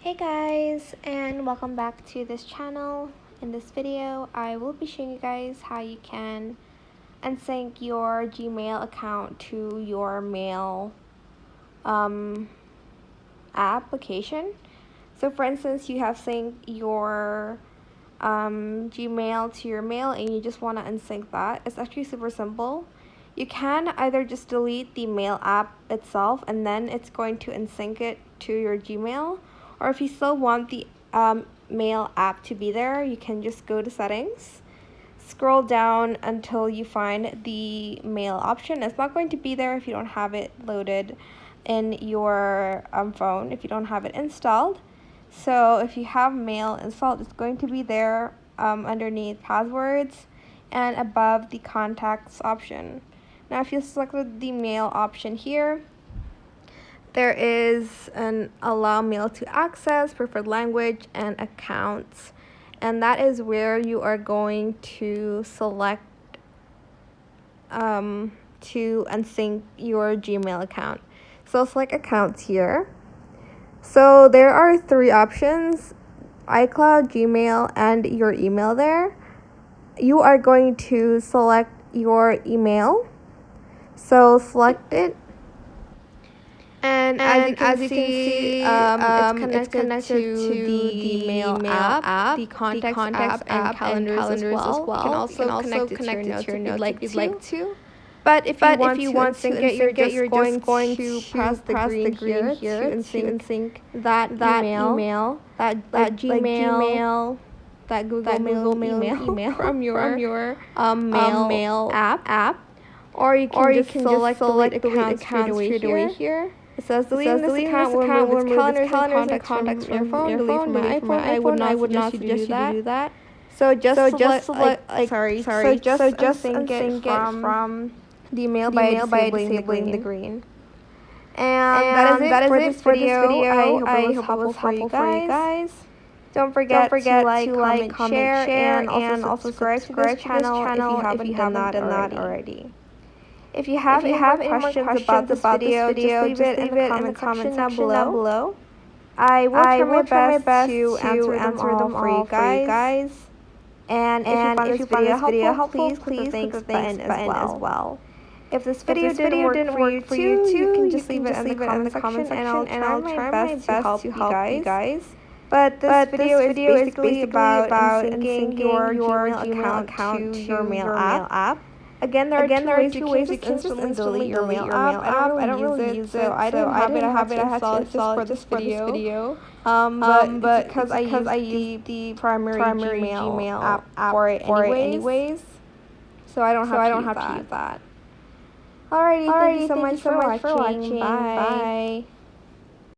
Hey guys, and welcome back to this channel. In this video, I will be showing you guys how you can unsync your Gmail account to your mail application. So for instance, you have synced your Gmail to your mail and you just want to unsync that. It's actually super simple. You can either just delete the mail app itself and then it's going to unsync it to your Gmail. Or if you still want the mail app to be there, you can just go to settings, scroll down until you find the mail option. It's not going to be there if you don't have it loaded in your phone, if you don't have it installed. So if you have mail installed, it's going to be there underneath passwords and above the contacts option. Now if you selected the mail option here, there is an allow mail to access, preferred language, and accounts. And that is where you are going to select to unsync your Gmail account. So select accounts here. So there are three options: iCloud, Gmail, and your email there. You are going to select your email. So select it. And as you can see, it's connected to the mail app, the contacts app, and calendars as well. You can also connect it to your notes if you'd like to. But if you want to get you're just going to press the green here to unsync that email, that Gmail, that Google Mail email from your mail app. Or you can just select delete account straight away here. It says deleting this account will remove calendars and contacts from your phone. Delete from my iPhone. I would not suggest you to do that. So just unsync it from the mail by disabling the green. And that is it for this video. I hope it was helpful for you guys. Don't forget to like, comment, share, and also subscribe to this channel if you haven't done that already. If you have any questions about this video, just leave it in the comment section down below. I will try my best to answer them all for you guys. And if you found this video helpful, please click the thanks button as well. If this video didn't work for you too, you can just leave it in the comment section and I'll try my best to help you guys. But this video is basically about syncing your Gmail account to your mail app. Again, there are two ways you can instantly delete your mail app. I don't really use it, so I didn't have it. I had to install it just for this video. But because I use the primary Gmail app for it anyways, so I don't have to use that. Alrighty, thank you so much for watching. Bye.